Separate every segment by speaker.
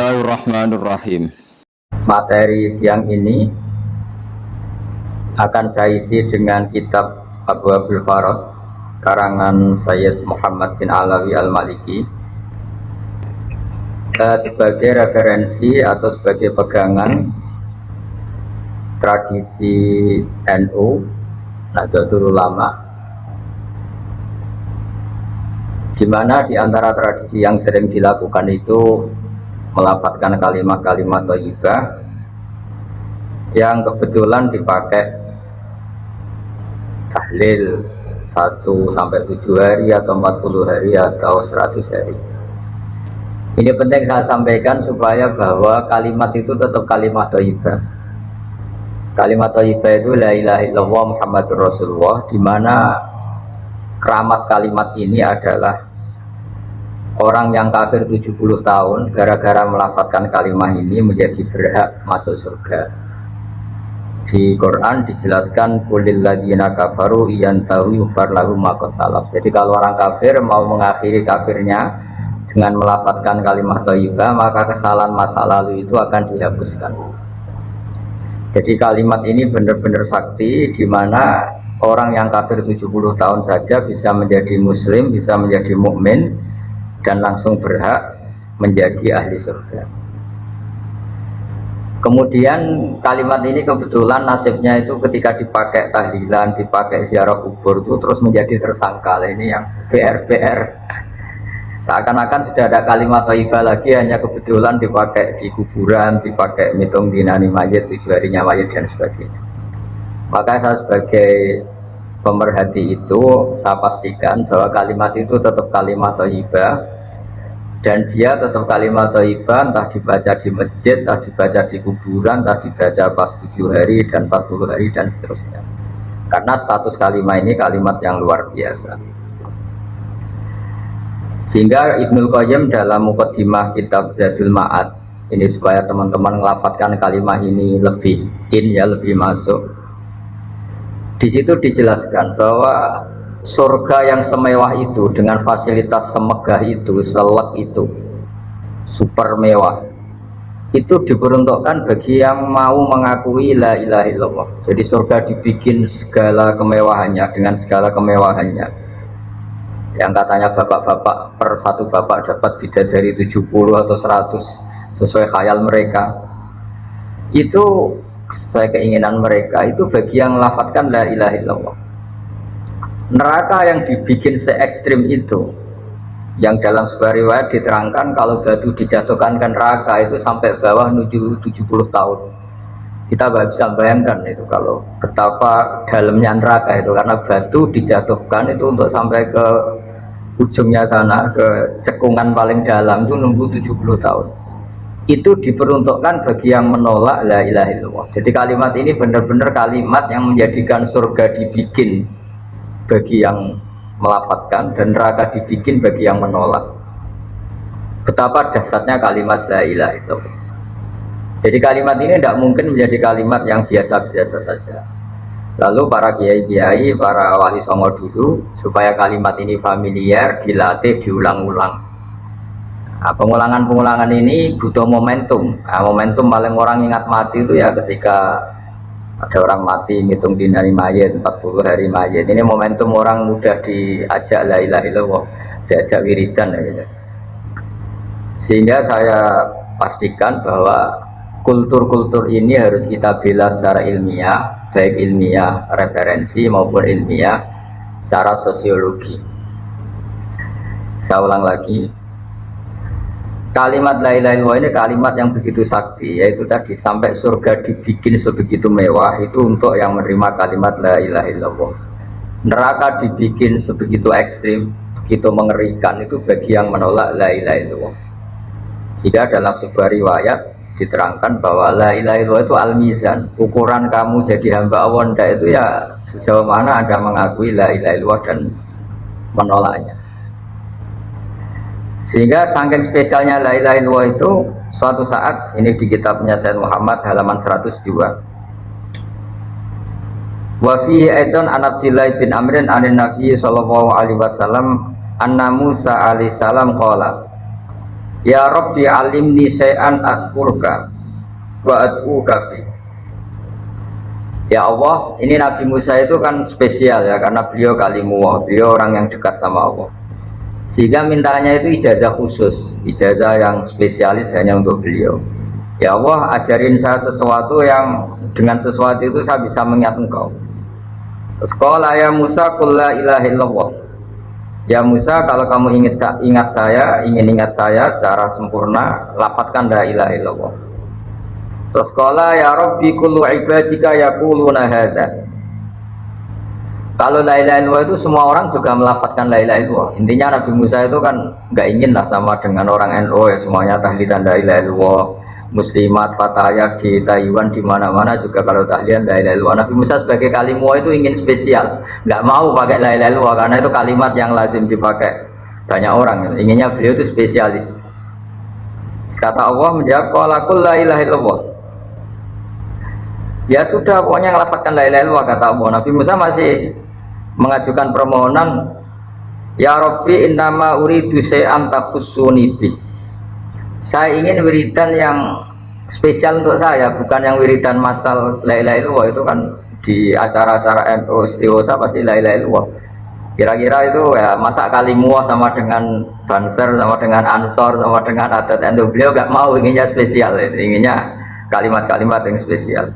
Speaker 1: Bismillahirrahmanirrahim.
Speaker 2: Materi siang ini akan saya isi dengan kitab Abu Abdul Farad karangan Sayyid Muhammad bin Alawi Al-Maliki sebagai referensi atau sebagai pegangan tradisi NU Nahdlatul Ulama, di mana di antara tradisi yang sering dilakukan itu melafadzkan kalimat-kalimat thayyibah yang kebetulan dipakai tahlil 1 sampai 7 hari atau 40 hari atau 100 hari. Ini penting saya sampaikan supaya bahwa kalimat itu tetap kalimat thayyibah. Kalimat thayyibah itu la ilaha illallah Muhammadur Rasulullah, di mana keramat kalimat ini adalah orang yang kafir 70 tahun gara-gara melafadzkan kalimat ini menjadi berhak masuk surga. Di Quran dijelaskan qulil ladzina kafaru yantahu yufar lahum ma qad salaf. Jadi kalau orang kafir mau mengakhiri kafirnya dengan melafadzkan kalimat thayyibah, maka kesalahan masa lalu itu akan dihapuskan. Jadi kalimat ini benar-benar sakti, di mana orang yang kafir 70 tahun saja bisa menjadi muslim, bisa menjadi mukmin dan langsung berhak menjadi ahli surga. Kemudian kalimat ini kebetulan nasibnya itu ketika dipakai tahlilan, dipakai ziarah kubur itu terus menjadi tersangka. Ini yang BR. Seakan-akan sudah ada kalimat thayyibah lagi, hanya kebetulan dipakai di kuburan, dipakai mitung dinani mayit, 7 harinya mayit dan sebagainya. Maka saya sebagai pemerhati itu, saya pastikan bahwa kalimat itu tetap kalimat thayyibah, dan dia tetap kalimat thayyibah entah dibaca di masjid, entah dibaca di kuburan, entah dibaca pas 7 hari dan 40 hari dan seterusnya. Karena status kalimat ini kalimat yang luar biasa. Sehingga Ibnul Qayyim dalam muqaddimah kitab Zadul Ma'ad ini, supaya teman-teman melafadzkan kalimat ini lebih lebih masuk. Di situ dijelaskan bahwa surga yang semewah itu dengan fasilitas semegah itu, selek itu, super mewah, itu diperuntukkan bagi yang mau mengakui la ilaha illallah. Jadi surga dibikin segala kemewahannya, dengan segala kemewahannya. Yang katanya bapak-bapak per satu bapak dapat bidadari 70 atau 100 sesuai khayal mereka. Itu sesuai keinginan mereka, itu bagi yang melafadzkan la ilaha illallah. Neraka yang dibikin se-ekstrim itu, yang dalam sebuah riwayat diterangkan kalau batu dijatuhkan ke neraka itu sampai bawah menuju 70 tahun. Kita nggak bisa bayangkan itu kalau betapa dalamnya neraka itu, karena batu dijatuhkan itu untuk sampai ke ujungnya sana, ke cekungan paling dalam itu nunggu 70 tahun. Itu diperuntukkan bagi yang menolak la ilaha illallah. Jadi kalimat ini benar-benar kalimat yang menjadikan surga dibikin bagi yang melafadzkan dan neraka dibikin bagi yang menolak. Betapa dahsyatnya kalimat la ilaha illallah. Jadi kalimat ini tidak mungkin menjadi kalimat yang biasa-biasa saja. Lalu para kiai-kiai, para wali songo dulu, supaya kalimat ini familiar, dilatih, diulang-ulang. Nah, pengulangan-pengulangan ini butuh momentum. Nah, momentum paling orang ingat mati itu ya ketika ada orang mati, ngitung dinari mayit, 40 hari mayit. Ini momentum orang mudah diajak la ilaha illallah, diajak wiridan ya. Sehingga saya pastikan bahwa kultur-kultur ini harus kita bela secara ilmiah, baik ilmiah referensi maupun ilmiah secara sosiologi. Saya ulang lagi, kalimat la ilaha illallah ini kalimat yang begitu sakti, yaitu tadi sampai surga dibikin sebegitu mewah itu untuk yang menerima kalimat la ilaha illallah. Neraka dibikin sebegitu ekstrim, begitu mengerikan itu bagi yang menolak la ilaha illallah. Sehingga dalam sebuah riwayat diterangkan bahwa la ilaha illallah itu al-mizan, ukuran kamu jadi hamba Allah itu ya sejauh mana Anda mengakui la ilaha illallah dan menolaknya. Sehingga saking spesialnya la ilaha illallah itu, suatu saat ini di kitabnya Sayyid Muhammad halaman 102, wa fihi aidan an Abdillah bin Amrin anin Nabi sallallahu alaihi wasallam anna Musa alaihi salam qala Ya Rabbi alimni syai'an askurka wa ad'uka bi. Ya Allah, ini Nabi Musa itu kan spesial ya, karena beliau kalimullah, beliau orang yang dekat sama Allah. Sehingga mintanya itu ijazah khusus, ijazah yang spesialis hanya untuk beliau. Ya Allah, ajarin saya sesuatu yang dengan sesuatu itu saya bisa mengingat Engkau. Terus qala ya Musa qul la ilaha illallah. Ya Musa, kalau kamu ingin ingat saya secara sempurna, lafadzkan la ilaha illallah. Terus qala ya Rabbi kullu ibadika yaquluna hadza. Kalau la ilaha illallah itu semua orang juga melafadzkan la ilaha illallah. Intinya Nabi Musa itu kan nggak ingin lah sama dengan orang NU ya, semuanya tahlilan la ilaha illallah. Muslimat fatayat di Taiwan di mana-mana juga kalau tahlilan la ilaha illallah. Nabi Musa sebagai kalimullah itu ingin spesial, nggak mau pakai la ilaha illallah karena itu kalimat yang lazim dipakai banyak orang. Inginnya beliau itu spesialis. Kata Allah menjawab qala qul la ilaha illallah. Ya sudah, pokoknya ngelafadzkan la ilaha illallah kata Allah. Nabi Musa masih mengajukan permohonan, ya Rabbi innama uridu syai'an takhussuni bi. Saya ingin wiridan yang spesial untuk saya, bukan yang wiridan masal la ilaha illallah. Itu kan di acara-acara NU istighosah pasti la ilaha illallah. Kira-kira itu ya, masa kalimullah sama dengan Banser, sama dengan Ansor, sama dengan adat NU. Beliau gak mau, inginnya spesial, inginnya kalimat-kalimat yang spesial.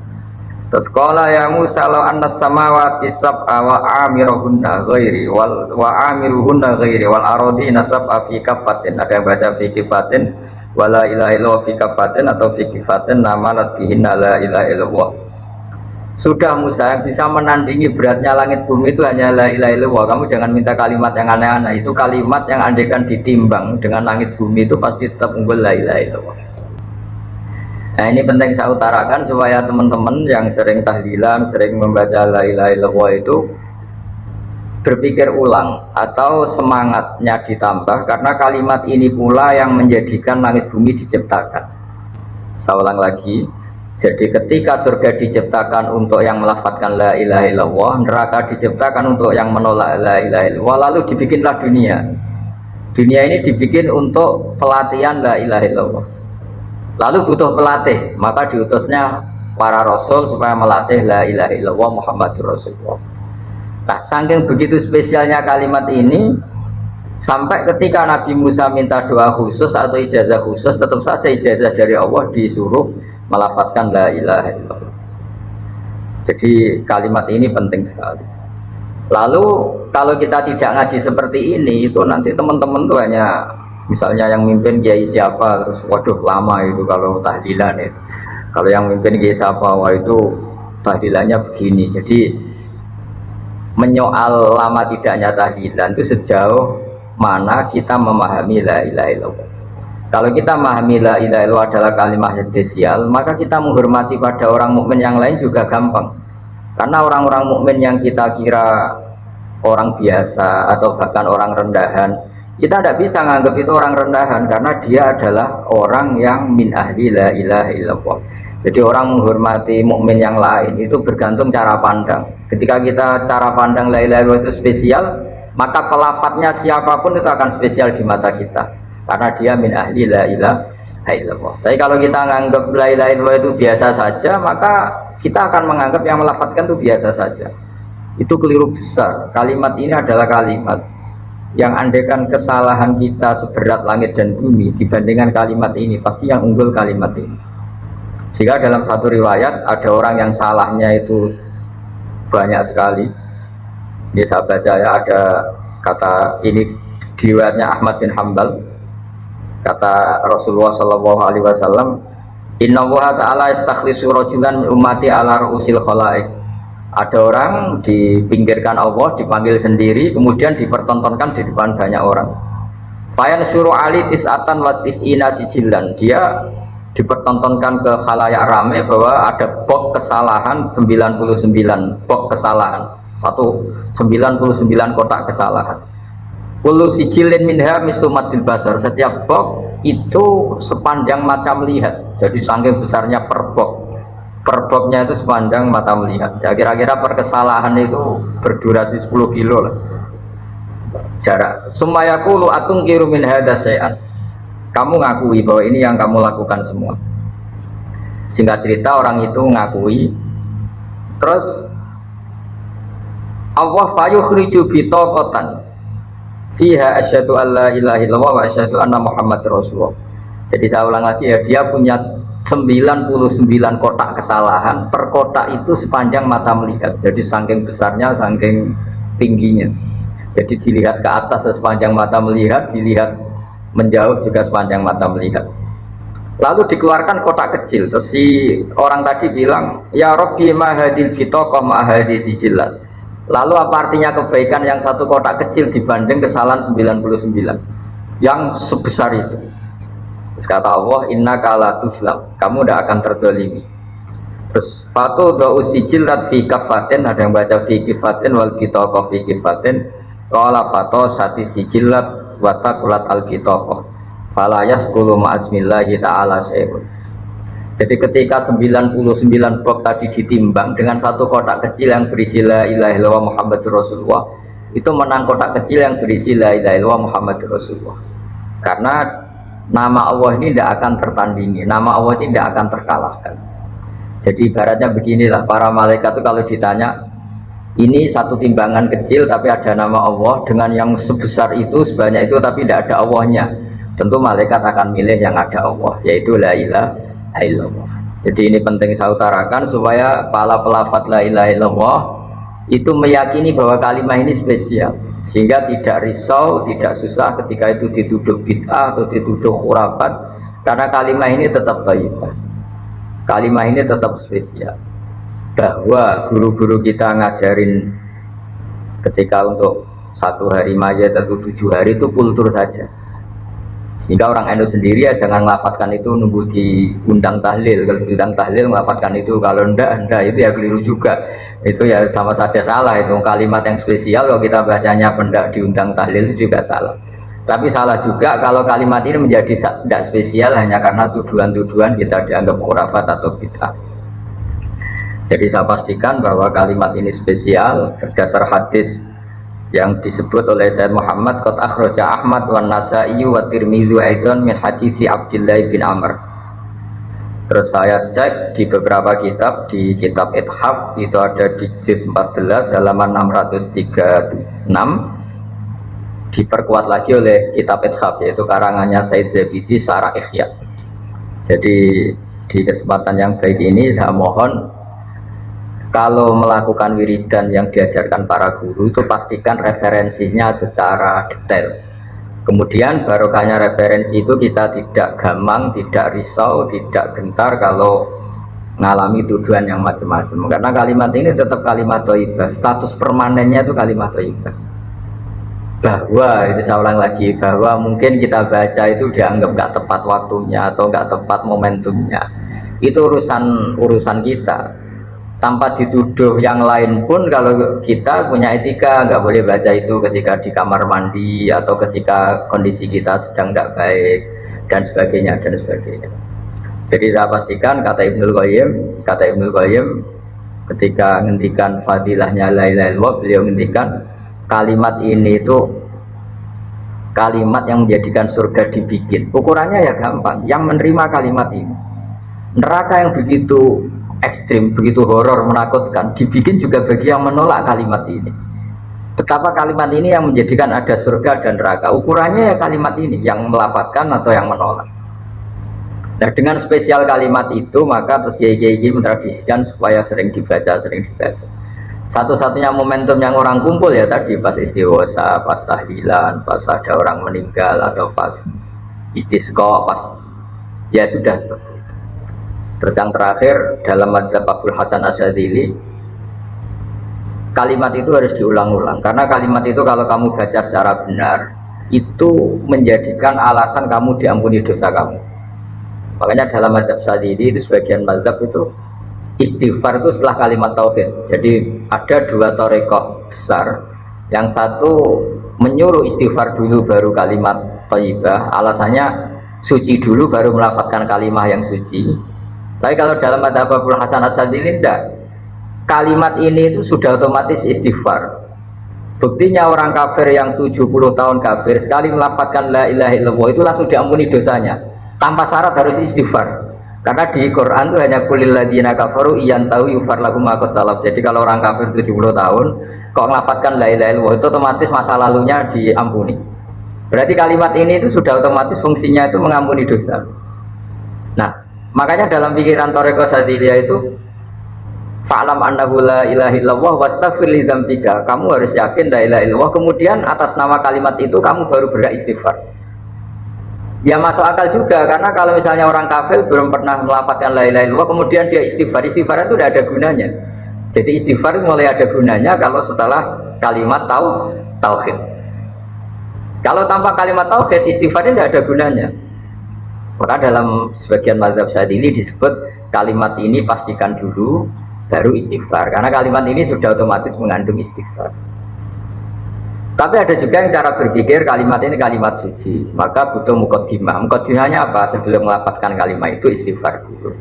Speaker 2: Terus qala ya Musa law annas samawati sab'a wa amiruhunna ghairi wa amiruhunna ghairi wal aradina sab'a fi kafatin. Ada yang baca fi kifatin wala ilaha illallah fi kafatin atau fi kifatin namalat bihinna la ilaha illallah. Sudah Musa, yang bisa menandingi beratnya langit bumi itu hanya la ilaha illallah. Kamu jangan minta kalimat yang aneh-aneh. Itu kalimat yang andaikan ditimbang dengan langit bumi itu pasti tetap unggul la ilaha illallah. Nah ini penting saya utarakan supaya teman-teman yang sering tahlilan, sering membaca la ilaha illallah itu berpikir ulang atau semangatnya ditambah, karena kalimat ini pula yang menjadikan langit bumi diciptakan. Saya ulang lagi, jadi ketika surga diciptakan untuk yang melafadzkan la ilaha illallah, neraka diciptakan untuk yang menolak la ilaha illallah, lalu dibikinlah dunia. Dunia ini dibikin untuk pelatihan la ilaha illallah. Lalu butuh pelatih, maka diutusnya para rasul supaya melatih la ilaha illallah Muhammadur Rasulullah. Nah, saking begitu spesialnya kalimat ini, sampai ketika Nabi Musa minta doa khusus atau ijazah khusus, tetap saja ijazah dari Allah disuruh melafadzkan la ilaha illallah. Jadi kalimat ini penting sekali. Lalu kalau kita tidak ngaji seperti ini, itu nanti teman-teman tuh hanya misalnya yang mimpin kiai siapa, terus waduh lama itu kalau tahlilan itu. Kalau yang mimpin kiai siapa, wah itu tahlilannya begini. Jadi menyoal lama tidaknya tahlilan itu sejauh mana kita memahami la ilaha illallah. Kalau kita memahami la ilaha illallah adalah kalimat spesial, maka kita menghormati pada orang mukmin yang lain juga gampang. Karena orang-orang mukmin yang kita kira orang biasa atau bahkan orang rendahan, kita tidak bisa menganggap itu orang rendahan karena dia adalah orang yang min ahli la ilaha illallah. Jadi orang menghormati mukmin yang lain itu bergantung cara pandang. Ketika kita cara pandang la ilaha illallah itu spesial, maka pelapatnya siapapun itu akan spesial di mata kita karena dia min ahli la ilaha illallah. Tapi kalau kita menganggap la ilaha illallah itu biasa saja, maka kita akan menganggap yang melafadzkan itu biasa saja. Itu keliru besar. Kalimat ini adalah kalimat yang andaikan kesalahan kita seberat langit dan bumi dibandingkan kalimat ini, pasti yang unggul kalimat ini. Sehingga dalam satu riwayat ada orang yang salahnya itu banyak sekali. Ini saya baca ya, ada kata ini di riwayatnya Ahmad bin Hambal, kata Rasulullah SAW, Inna Allah Ta'ala istakhlisu rajulan ummati ala ru'usil khalaik. Ada orang dipinggirkan Allah, dipanggil sendiri, kemudian dipertontonkan di depan banyak orang. Fayan suruh ali tis'atan wa tis'ina sijilan. Dia dipertontonkan ke khalayak rame bahwa ada box kesalahan 99 box kesalahan. 99 kotak kesalahan. Kullu sijilin minha misumatil basar. Setiap box itu sepanjang mata melihat. Jadi saking besarnya per box. Perbobnya itu sepanjang mata melihat. Ya, kira-kira perkesalahan itu berdurasi 10 kilo lah jarak. Sumayakulu atung kirumin hada sayan. kamu ngakui bahwa ini yang kamu lakukan semua. Singkat cerita orang itu ngakui, terus Allah fayukhriju bitaqatan fiha asyhadu alla ilaha illallah wa asyhadu anna muhammadar rasulullah. Jadi saya ulang lagi ya, dia punya 99 kotak kesalahan, per kotak itu sepanjang mata melihat. Jadi saking besarnya, saking tingginya. Jadi dilihat ke atas sepanjang mata melihat, dilihat menjauh juga sepanjang mata melihat. Lalu dikeluarkan kotak kecil. Terus si orang tadi bilang, ya Rabbi ma hadil bitaqah ma hadis sijillat. Lalu apa artinya kebaikan yang satu kotak kecil dibanding kesalahan 99 yang sebesar itu? Terus kata Allah, innaka la tuzlam, kamu tidak akan terdolimi. Terus fatu do sijillat fi kafatin, ada yang baca fi kifatin wal bitaqah fi kifatin. Qala fatu sati sijillat wa taqulat al bitaqah. Fala yasqulu ma'asmillahi ta'ala syai'un. Jadi ketika 99 box tadi ditimbang dengan satu kotak kecil yang berisi la ilaha illallah Muhammadur Rasulullah, itu menang kotak kecil yang berisi la ilaha illallah Muhammadur Rasulullah. Karena nama Allah ini tidak akan tertandingi, nama Allah ini tidak akan terkalahkan. Jadi ibaratnya beginilah, para malaikat itu kalau ditanya, ini satu timbangan kecil tapi ada nama Allah, dengan yang sebesar itu, sebanyak itu tapi tidak ada Allahnya, tentu malaikat akan milih yang ada Allah, yaitu la ilaha illallah. Jadi ini penting saya utarakan supaya para pelafaz la ilaha illallah itu meyakini bahwa kalimat ini spesial, sehingga tidak risau, tidak susah ketika itu dituduh bid'ah atau dituduh khurafat, karena kalimat ini tetap thayyibah, kalimat ini tetap spesial. Bahwa guru-guru kita ngajarin ketika untuk 1 hari mayat atau 7 hari itu kultur saja, sehingga orang NU sendiri ya jangan melafatkan itu nunggu diundang tahlil. Kalau diundang tahlil melafatkan itu, kalau ndak itu ya keliru juga, itu ya sama saja salah. Itu kalimat yang spesial kalau kita bacanya pendak diundang tahlil itu juga salah. Tapi salah juga kalau kalimat ini menjadi tidak spesial hanya karena tuduhan-tuduhan kita dianggap khurafat atau bid'ah. Jadi saya pastikan bahwa kalimat ini spesial berdasar hadis yang disebut oleh Sayyid Muhammad qad akhraja Ahmad wa Nasa'i wa Tirmidzi aidan min hadits Abdullah bin Amr. Terus saya cek di beberapa kitab, di kitab Ithaf itu ada di juz 14 halaman 636, diperkuat lagi oleh kitab Ithaf yaitu karangannya Said Zabidi Syarah Ihya. Jadi di kesempatan yang baik ini saya mohon, kalau melakukan wiridan yang diajarkan para guru itu pastikan referensinya secara detail. Kemudian barokahnya referensi itu kita tidak gamang, tidak risau, tidak gentar kalau mengalami tuduhan yang macam-macam. Karena kalimat ini tetap kalimat thayyibah, status permanennya itu kalimat thayyibah. Bahwa itu saya ulang lagi, bahwa mungkin kita baca itu dianggap nggak tepat waktunya atau nggak tepat momentumnya, itu urusan kita. Tanpa dituduh yang lain pun, kalau kita punya etika nggak boleh baca itu ketika di kamar mandi atau ketika kondisi kita sedang nggak baik dan sebagainya dan sebagainya. Jadi saya pastikan kata Ibnul Qayyim ketika ngendikan fadilahnya la ilaha illallah, beliau ngendikan kalimat ini itu kalimat yang menjadikan surga dibikin. Ukurannya ya gampang, yang menerima kalimat ini. Neraka yang begitu ekstrim, begitu horor, menakutkan, dibikin juga bagi yang menolak kalimat ini. Betapa kalimat ini yang menjadikan ada surga dan neraka, ukurannya ya kalimat ini, yang melapatkan atau yang menolak. Nah, dengan spesial kalimat itu, maka terus kiai-kiai mentradisikan supaya sering dibaca. Satu-satunya momentum yang orang kumpul ya tadi pas istighosa, pas tahlilan, pas ada orang meninggal, atau pas istisqa, pas ya sudah seperti itu. Terus yang terakhir dalam madzhab Abdul Hasan Asyadzili, kalimat itu harus diulang-ulang, karena kalimat itu kalau kamu baca secara benar itu menjadikan alasan kamu diampuni dosa kamu. Makanya dalam madzhab Asyadzili itu sebagian madzhab itu istighfar itu setelah kalimat tauhid. Jadi ada 2 thariqah besar, yang satu menyuruh istighfar dulu baru kalimat thayyibah, alasannya suci dulu baru melafazkan kalimat yang suci. Tapi kalau dalam madzhab Abdul Hasan Asyadzili tidak, kalimat ini itu sudah otomatis istighfar. Buktinya orang kafir yang 70 tahun kafir sekali melafadzkan la ilaha illallah itu langsung diampuni dosanya tanpa syarat harus istighfar. Karena di Quran itu hanya kulil ladzina kafaru iyan tahu yufar lahum ma qad salaf. Jadi kalau orang kafir 70 tahun kok melafadzkan la ilaha illallah itu otomatis masa lalunya diampuni. Berarti kalimat ini itu sudah otomatis fungsinya itu mengampuni dosa. Nah, makanya dalam pikiran Thariqah Syadziliyah itu fa'lam annahu la ilaha illallah wastaghfir li dzambika. Kamu harus yakin la ilaha illallah, kemudian atas nama kalimat itu kamu baru berhak istighfar. Ya masuk akal juga, karena kalau misalnya orang kafir belum pernah melafadzkan la ilaha illallah kemudian dia istighfar itu tidak ada gunanya. Jadi istighfar mulai ada gunanya kalau setelah kalimat tauhid. Kalau tanpa kalimat tauhid istighfar tidak ada gunanya. Maka dalam sebagian mazhab Syadzili disebut kalimat ini pastikan dulu baru istighfar, karena kalimat ini sudah otomatis mengandung istighfar. Tapi ada juga yang cara berpikir kalimat ini kalimat suci, maka butuh muqaddimah. Muqaddimahnya apa? Sebelum melafadzkan kalimat itu istighfar dulu.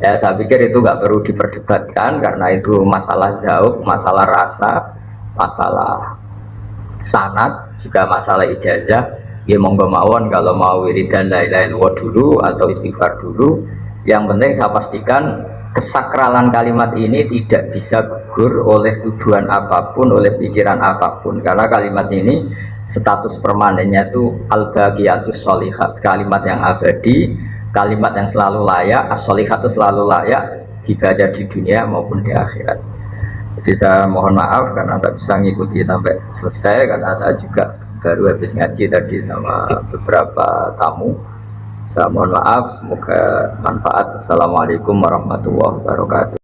Speaker 2: Ya saya pikir itu nggak perlu diperdebatkan karena itu masalah jauh, masalah rasa, masalah sanad, juga masalah ijazah. Ya monggo mawon kalau mau wiridan la ilaha illallah dulu atau istighfar dulu. Yang penting saya pastikan kesakralan kalimat ini tidak bisa gugur oleh tujuan apapun, oleh pikiran apapun, karena kalimat ini status permanennya itu al-baqiyatus sholihat, kalimat yang abadi, kalimat yang selalu layak, as-sholihat itu selalu layak dibaca di dunia maupun di akhirat. Jadi saya mohon maaf karena tidak bisa mengikuti sampai selesai, karena saya juga baru habis ngaji tadi sama beberapa tamu. Saya mohon maaf, semoga manfaat. Assalamualaikum warahmatullahi wabarakatuh.